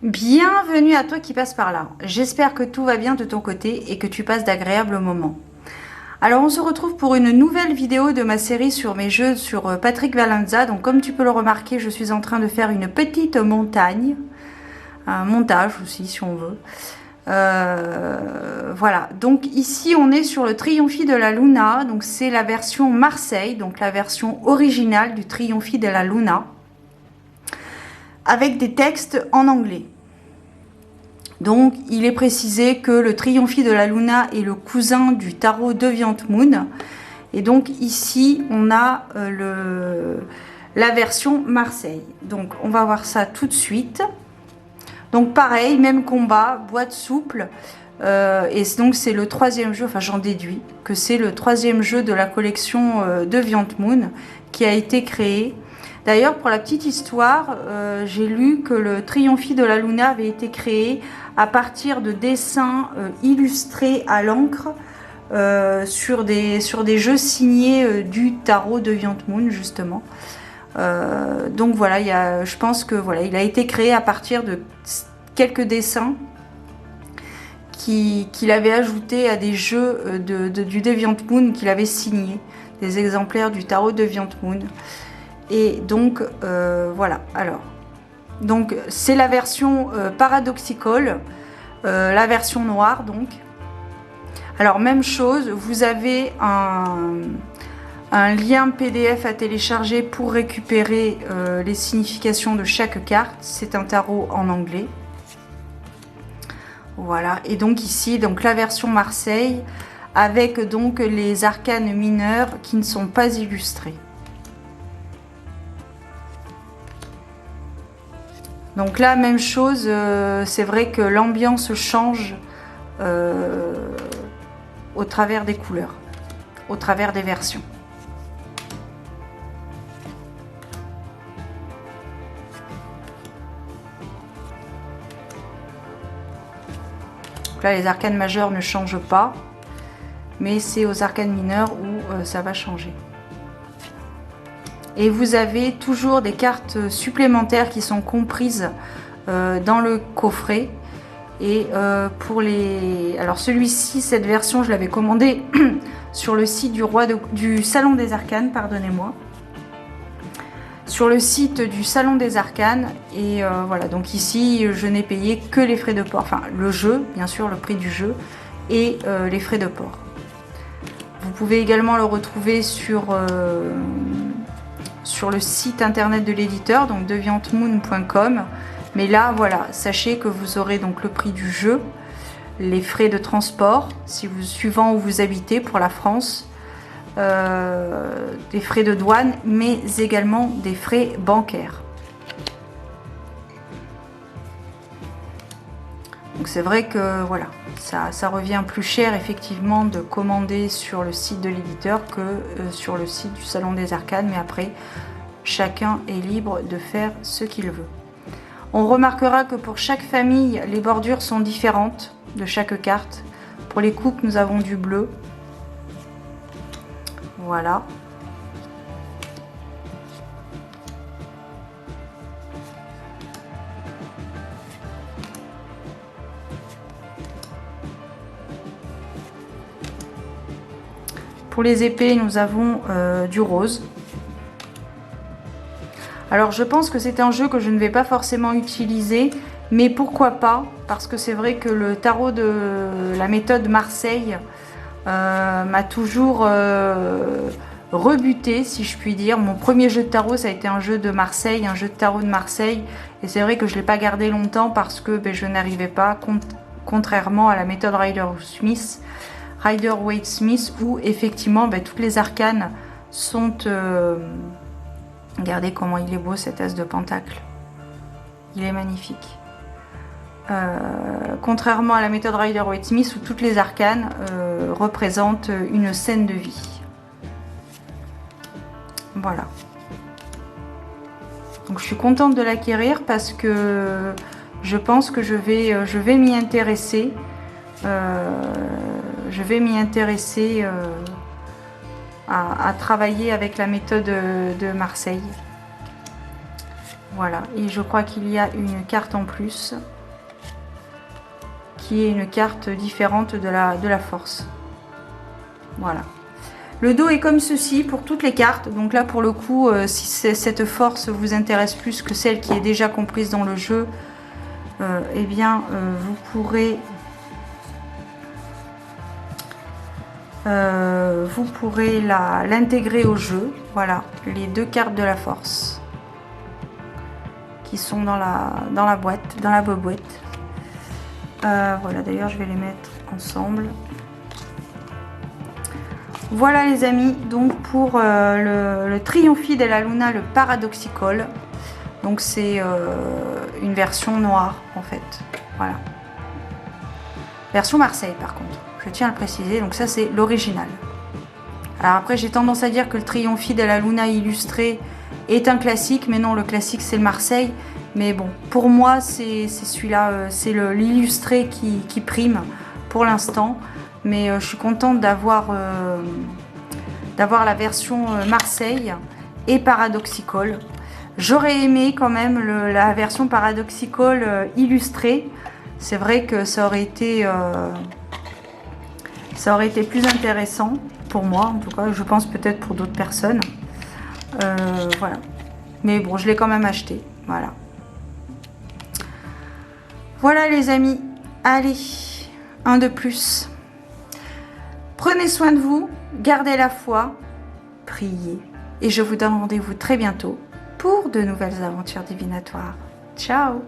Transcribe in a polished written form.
Bienvenue à toi qui passe par là. J'espère que tout va bien de ton côté et que tu passes d'agréables moments. Alors on se retrouve pour une nouvelle vidéo de ma série sur mes jeux sur Patrick Vallhonza. Donc comme tu peux le remarquer, je suis en train de faire une petite montagne. Un montage aussi si on veut. Voilà, donc ici on est sur le Trionfi de la Luna. Donc c'est la version Marseille, donc la version originale du Trionfi de la Luna, avec des textes en anglais. Donc, il est précisé que le Trionfi de la Luna est le cousin du tarot Deviant Moon. Et donc, ici, on a la version Marseille. Donc, on va voir ça tout de suite. Donc, pareil, même combat, boîte souple. Et donc, c'est le troisième jeu, enfin, j'en déduis que c'est le troisième jeu de la collection Deviant Moon qui a été créé. D'ailleurs, pour la petite histoire, j'ai lu que le Trionfi de la Luna avait été créé à partir de dessins illustrés à l'encre sur des jeux signés du tarot Deviant Moon, justement. Donc voilà, je pense que voilà, il a été créé à partir de quelques dessins qu'il avait ajoutés à des jeux du Deviant Moon qu'il avait signés, des exemplaires du tarot Deviant Moon. Et donc voilà, alors donc c'est la version Paradoxical, la version noire. Donc alors même chose, vous avez un lien PDF à télécharger pour récupérer les significations de chaque carte. C'est un tarot en anglais. Voilà, et donc ici donc la version Marseille avec donc les arcanes mineurs qui ne sont pas illustrés. Donc là, même chose, c'est vrai que l'ambiance change au travers des couleurs, au travers des versions. Donc là, les arcanes majeures ne changent pas, mais c'est aux arcanes mineures où ça va changer. Et vous avez toujours des cartes supplémentaires qui sont comprises dans le coffret. Et pour les... Alors celui-ci, cette version, je l'avais commandé sur le site du Salon des Arcanes, pardonnez-moi. Sur le site du Salon des Arcanes. Et voilà, donc ici, je n'ai payé que les frais de port. Enfin, le jeu, bien sûr, le prix du jeu et les frais de port. Vous pouvez également le retrouver sur le site internet de l'éditeur, donc deviantmoon.com. Mais là, voilà, sachez que vous aurez donc le prix du jeu, les frais de transport, suivant où vous habitez pour la France, des frais de douane, mais également des frais bancaires. Donc c'est vrai que voilà, ça revient plus cher effectivement de commander sur le site de l'éditeur que sur le site du Salon des Arcanes, mais après chacun est libre de faire ce qu'il veut. On remarquera que pour chaque famille, les bordures sont différentes de chaque carte. Pour les coupes, nous avons du bleu. Voilà. Pour les épées, nous avons du rose. Alors je pense que c'est un jeu que je ne vais pas forcément utiliser, mais pourquoi pas, parce que c'est vrai que le tarot de la méthode Marseille m'a toujours rebuté, si je puis dire. Mon premier jeu de tarot, ça a été un jeu de Marseille, un jeu de tarot de Marseille, et c'est vrai que je ne l'ai pas gardé longtemps parce que je n'arrivais pas, contrairement à la méthode Rider-Waite-Smith, où effectivement toutes les arcanes sont... Regardez comment il est beau cet as de pentacle. Il est magnifique. Contrairement à la méthode Rider-Waite-Smith où toutes les arcanes représentent une scène de vie. Voilà. Donc je suis contente de l'acquérir parce que je pense que je vais m'y intéresser. Je vais m'y intéresser à travailler avec la méthode de Marseille. Voilà, et je crois qu'il y a une carte en plus qui est une carte différente de la force. Voilà. Le dos est comme ceci pour toutes les cartes. Donc là, pour le coup, si cette force vous intéresse plus que celle qui est déjà comprise dans le jeu, eh bien, vous pourrez l'intégrer au jeu. Voilà, les deux cartes de la force qui sont dans la boîte, dans la boîte. Voilà, d'ailleurs, je vais les mettre ensemble. Voilà les amis, donc pour le Trionfi della Luna, le Paradoxical. Donc c'est une version noire en fait. Voilà. Version Marseille par contre, je tiens à le préciser. Donc ça c'est l'original. Alors après j'ai tendance à dire que le Trionfi della Luna illustré est un classique. Mais non, le classique c'est le Marseille. Mais bon, pour moi c'est celui-là, c'est l'illustré qui prime pour l'instant. Mais je suis contente d'avoir la version Marseille et Paradoxical. J'aurais aimé quand même la version Paradoxical illustrée. C'est vrai que ça aurait été plus intéressant pour moi. En tout cas, je pense peut-être pour d'autres personnes. Voilà. Mais bon, je l'ai quand même acheté. Voilà. Voilà les amis. Allez, un de plus. Prenez soin de vous, gardez la foi, priez. Et je vous donne rendez-vous très bientôt pour de nouvelles aventures divinatoires. Ciao!